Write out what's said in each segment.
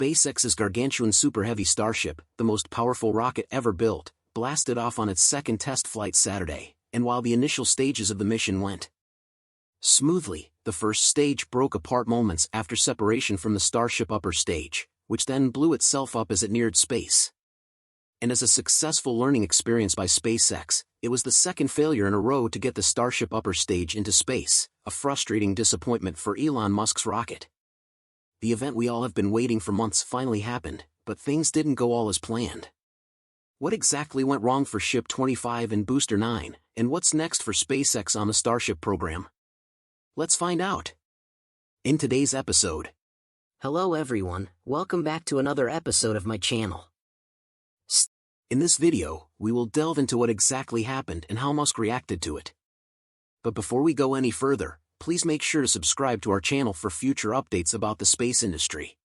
SpaceX's gargantuan Super Heavy Starship, the most powerful rocket ever built, blasted off on its second test flight Saturday, and while the initial stages of the mission went smoothly, the first stage broke apart moments after separation from the Starship upper stage, which then blew itself up as it neared space. And as a successful learning experience by SpaceX, it was the second failure in a row to get the Starship upper stage into space, a frustrating disappointment for Elon Musk's rocket. The event we all have been waiting for months finally happened, but things didn't go all as planned. What exactly went wrong for Ship 25 and Booster 9, and what's next for SpaceX on the Starship program? Let's find out. In today's episode. Hello everyone, welcome back to another episode of my channel. In this video, we will delve into what exactly happened and how Musk reacted to it. But before we go any further, please make sure to subscribe to our channel for future updates about the space industry.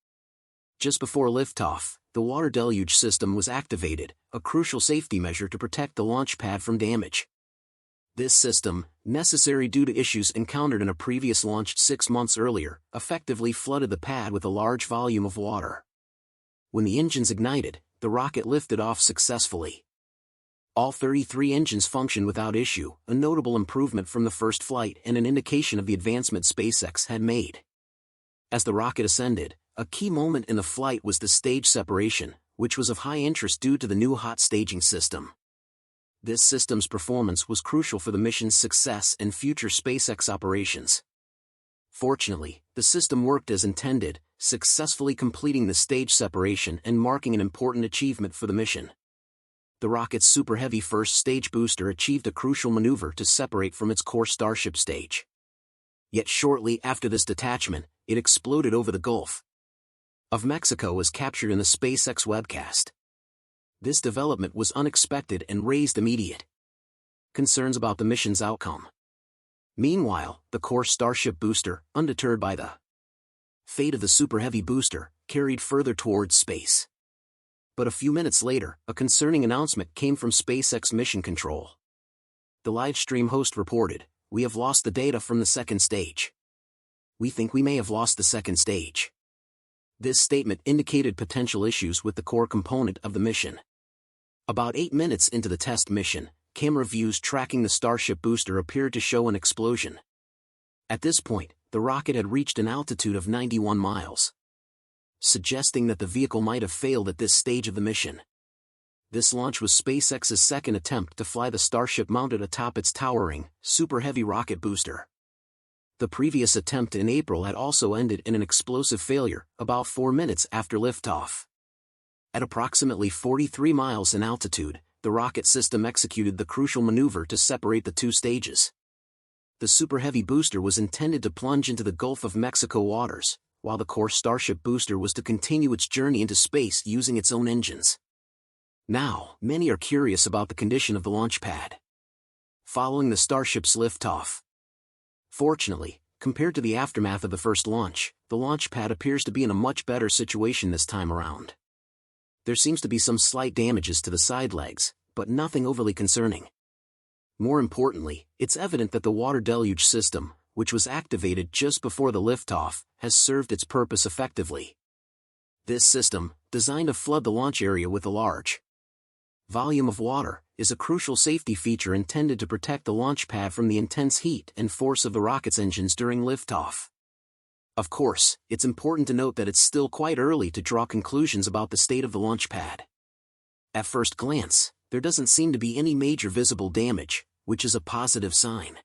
Just before liftoff, the water deluge system was activated, a crucial safety measure to protect the launch pad from damage. This system, necessary due to issues encountered in a previous launch 6 months earlier, effectively flooded the pad with a large volume of water. When the engines ignited, the rocket lifted off successfully. All 33 engines functioned without issue, a notable improvement from the first flight and an indication of the advancement SpaceX had made. As the rocket ascended, a key moment in the flight was the stage separation, which was of high interest due to the new hot staging system. This system's performance was crucial for the mission's success and future SpaceX operations. Fortunately, the system worked as intended, successfully completing the stage separation and marking an important achievement for the mission. The rocket's Super Heavy first stage booster achieved a crucial maneuver to separate from its core Starship stage. Yet shortly after this detachment, it exploded over the Gulf of Mexico as captured in the SpaceX webcast. This development was unexpected and raised immediate concerns about the mission's outcome. Meanwhile, the core Starship booster, undeterred by the fate of the Super Heavy booster, carried further towards space. But a few minutes later, a concerning announcement came from SpaceX Mission Control. The livestream host reported, "We have lost the data from the second stage. We think we may have lost the second stage." This statement indicated potential issues with the core component of the mission. About 8 minutes into the test mission, camera views tracking the Starship booster appeared to show an explosion. At this point, the rocket had reached an altitude of 91 miles. Suggesting that the vehicle might have failed at this stage of the mission. This launch was SpaceX's second attempt to fly the Starship mounted atop its towering, Super Heavy rocket booster. The previous attempt in April had also ended in an explosive failure, about 4 minutes after liftoff. At approximately 43 miles in altitude, the rocket system executed the crucial maneuver to separate the two stages. The Super Heavy booster was intended to plunge into the Gulf of Mexico waters, while the core Starship booster was to continue its journey into space using its own engines. Now, many are curious about the condition of the launch pad following the Starship's liftoff. Fortunately, compared to the aftermath of the first launch, the launch pad appears to be in a much better situation this time around. There seems to be some slight damages to the side legs, but nothing overly concerning. More importantly, it's evident that the water deluge system, which was activated just before the liftoff, has served its purpose effectively. This system, designed to flood the launch area with a large volume of water, is a crucial safety feature intended to protect the launch pad from the intense heat and force of the rocket's engines during liftoff. Of course, it's important to note that it's still quite early to draw conclusions about the state of the launch pad. At first glance, there doesn't seem to be any major visible damage, which is a positive sign.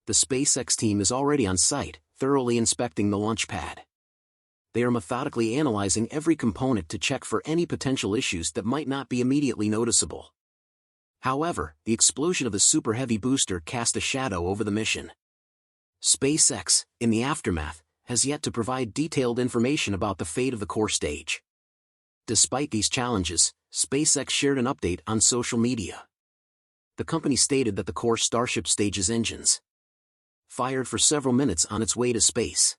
The SpaceX team is already on site, thoroughly inspecting the launch pad. They are methodically analyzing every component to check for any potential issues that might not be immediately noticeable. However, the explosion of the Super Heavy booster cast a shadow over the mission. SpaceX, in the aftermath, has yet to provide detailed information about the fate of the core stage. Despite these challenges, SpaceX shared an update on social media. The company stated that the core Starship stage's engines fired for several minutes on its way to space.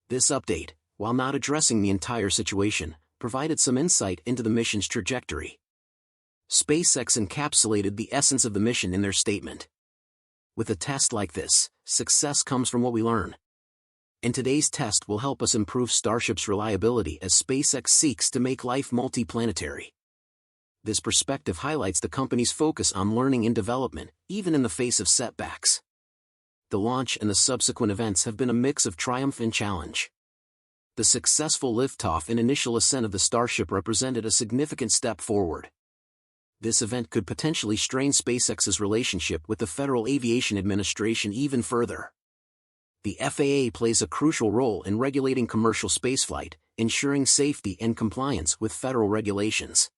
This update, while not addressing the entire situation, provided some insight into the mission's trajectory. SpaceX encapsulated the essence of the mission in their statement. With a test like this, success comes from what we learn. And today's test will help us improve Starship's reliability as SpaceX seeks to make life multiplanetary. This perspective highlights the company's focus on learning and development, even in the face of setbacks. The launch and the subsequent events have been a mix of triumph and challenge. The successful liftoff and initial ascent of the Starship represented a significant step forward. This event could potentially strain SpaceX's relationship with the Federal Aviation Administration even further. The FAA plays a crucial role in regulating commercial spaceflight, ensuring safety and compliance with federal regulations.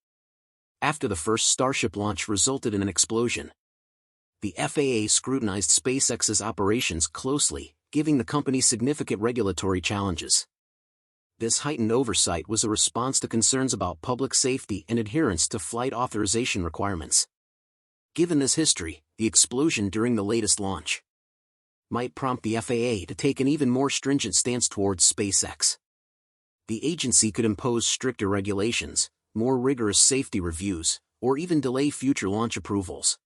After the first Starship launch resulted in an explosion, the FAA scrutinized SpaceX's operations closely, giving the company significant regulatory challenges. This heightened oversight was a response to concerns about public safety and adherence to flight authorization requirements. Given this history, the explosion during the latest launch might prompt the FAA to take an even more stringent stance towards SpaceX. The agency could impose stricter regulations, more rigorous safety reviews, or even delay future launch approvals.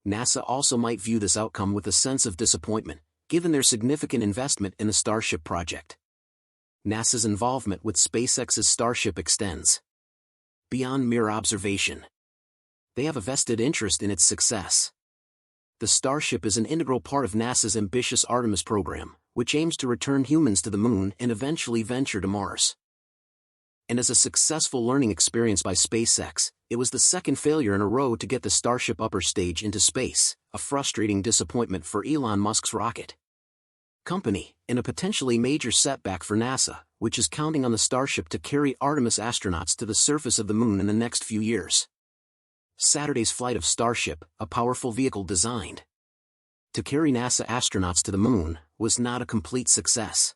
NASA also might view this outcome with a sense of disappointment, given their significant investment in the Starship project. NASA's involvement with SpaceX's Starship extends beyond mere observation. They have a vested interest in its success. The Starship is an integral part of NASA's ambitious Artemis program, which aims to return humans to the Moon and eventually venture to Mars. And as a successful learning experience by SpaceX, it was the second failure in a row to get the Starship upper stage into space, a frustrating disappointment for Elon Musk's rocket company, and a potentially major setback for NASA, which is counting on the Starship to carry Artemis astronauts to the surface of the Moon in the next few years. Saturday's flight of Starship, a powerful vehicle designed to carry NASA astronauts to the Moon, was not a complete success.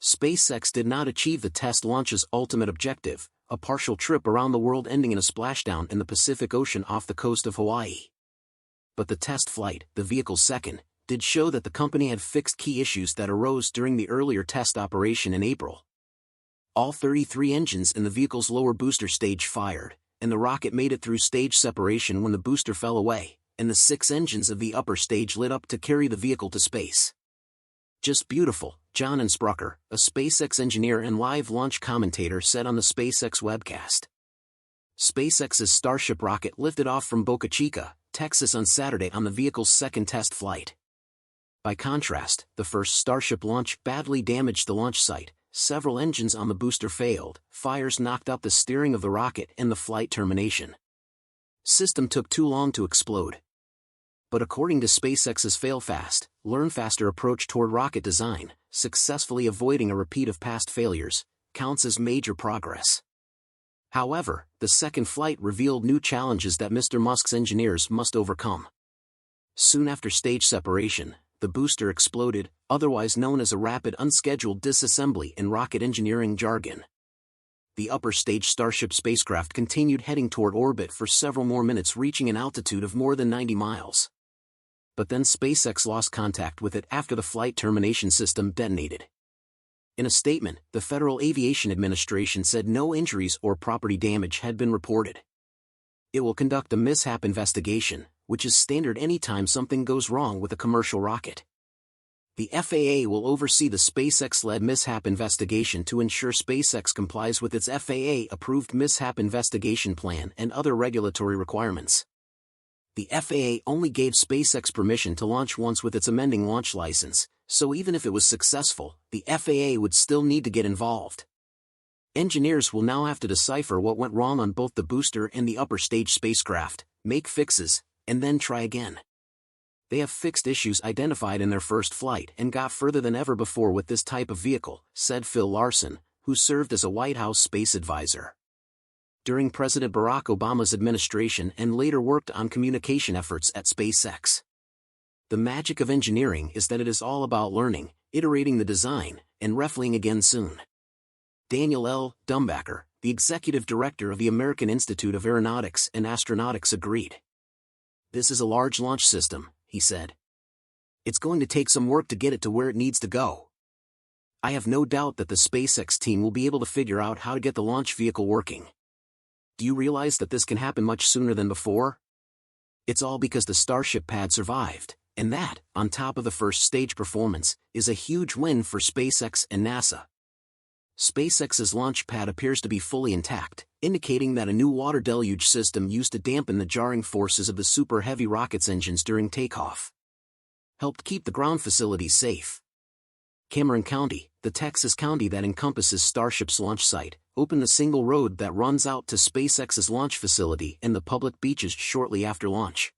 SpaceX did not achieve the test launch's ultimate objective, a partial trip around the world ending in a splashdown in the Pacific Ocean off the coast of Hawaii. But the test flight, the vehicle's second, did show that the company had fixed key issues that arose during the earlier test operation in April. All 33 engines in the vehicle's lower booster stage fired, and the rocket made it through stage separation when the booster fell away, and the 6 engines of the upper stage lit up to carry the vehicle to space. "Just beautiful," John Insprucker, a SpaceX engineer and live launch commentator, said on the SpaceX webcast. SpaceX's Starship rocket lifted off from Boca Chica, Texas on Saturday on the vehicle's second test flight. By contrast, the first Starship launch badly damaged the launch site, several engines on the booster failed, fires knocked out the steering of the rocket, and the flight termination system took too long to explode. But according to SpaceX's fail-fast, learn-faster approach toward rocket design, successfully avoiding a repeat of past failures counts as major progress. However, the second flight revealed new challenges that Mr. Musk's engineers must overcome. Soon after stage separation, the booster exploded, otherwise known as a rapid unscheduled disassembly in rocket engineering jargon. The upper stage Starship spacecraft continued heading toward orbit for several more minutes, reaching an altitude of more than 90 miles. But then SpaceX lost contact with it after the flight termination system detonated. In a statement, the Federal Aviation Administration said no injuries or property damage had been reported. It will conduct a mishap investigation, which is standard anytime something goes wrong with a commercial rocket. The FAA will oversee the SpaceX-led mishap investigation to ensure SpaceX complies with its FAA-approved mishap investigation plan and other regulatory requirements. The FAA only gave SpaceX permission to launch once with its amending launch license, so even if it was successful, the FAA would still need to get involved. Engineers will now have to decipher what went wrong on both the booster and the upper stage spacecraft, make fixes, and then try again. They have fixed issues identified in their first flight and got further than ever before with this type of vehicle, said Phil Larson, who served as a White House space advisor during President Barack Obama's administration and later worked on communication efforts at SpaceX. The magic of engineering is that it is all about learning, iterating the design, and refling again soon. Daniel L. Dumbacker, the executive director of the American Institute of Aeronautics and Astronautics, agreed. "This is a large launch system," he said. "It's going to take some work to get it to where it needs to go. I have no doubt that the SpaceX team will be able to figure out how to get the launch vehicle working. Do you realize that this can happen much sooner than before? It's all because the Starship pad survived, And that, on top of the first stage performance, is a huge win for SpaceX and NASA. SpaceX's Launchpad appears to be fully intact, indicating that a new water deluge system used to dampen the jarring forces of the Super Heavy rocket's engines during takeoff helped keep the ground facilities safe. Cameron County, the Texas county that encompasses Starship's launch site, opened the single road that runs out to SpaceX's launch facility and the public beaches shortly after launch.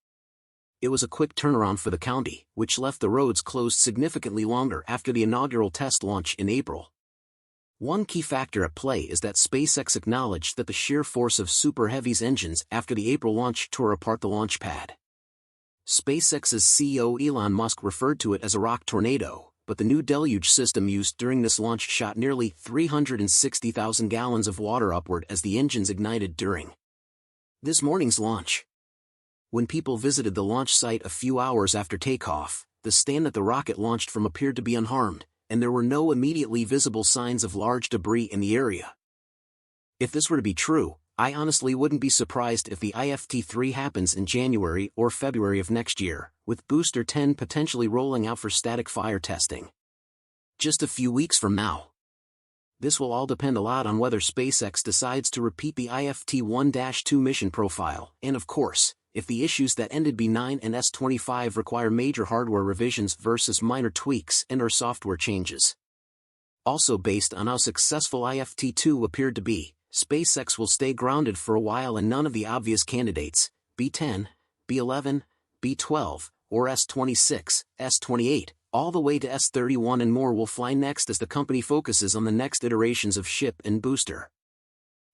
It was a quick turnaround for the county, which left the roads closed significantly longer after the inaugural test launch in April. One key factor at play is that SpaceX acknowledged that the sheer force of Super Heavy's engines after the April launch tore apart the launch pad. SpaceX's CEO Elon Musk referred to it as a rock tornado, but the new deluge system used during this launch shot nearly 360,000 gallons of water upward as the engines ignited during this morning's launch. When people visited the launch site a few hours after takeoff, the stand that the rocket launched from appeared to be unharmed, and there were no immediately visible signs of large debris in the area. If this were to be true, I honestly wouldn't be surprised if the IFT-3 happens in January or February of next year, with Booster 10 potentially rolling out for static fire testing just a few weeks from now. This will all depend a lot on whether SpaceX decides to repeat the IFT-1-2 mission profile, and of course, if the issues that ended B9 and S-25 require major hardware revisions versus minor tweaks and/or software changes. Also based on how successful IFT-2 appeared to be, SpaceX will stay grounded for a while and none of the obvious candidates, B-10, B-11, B-12, or S-26, S-28, all the way to S-31 and more will fly next as the company focuses on the next iterations of ship and booster.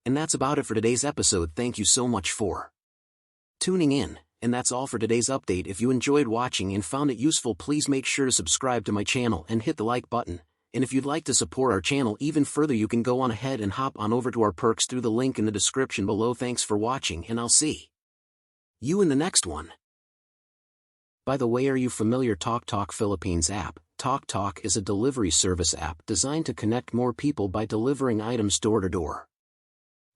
And that's about it for today's episode. Thank you so much for tuning in, and that's all for today's update. If you enjoyed watching and found it useful, please make sure to subscribe to my channel and hit the like button. And if you'd like to support our channel even further, you can go on ahead and hop on over to our perks through the link in the description below. Thanks for watching, and I'll see you in the next one. By the way, are you familiar with Tok Philippines app? Tok is a delivery service app designed to connect more people by delivering items door to door.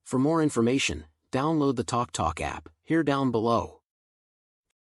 For more information, download the Tok app, here down below.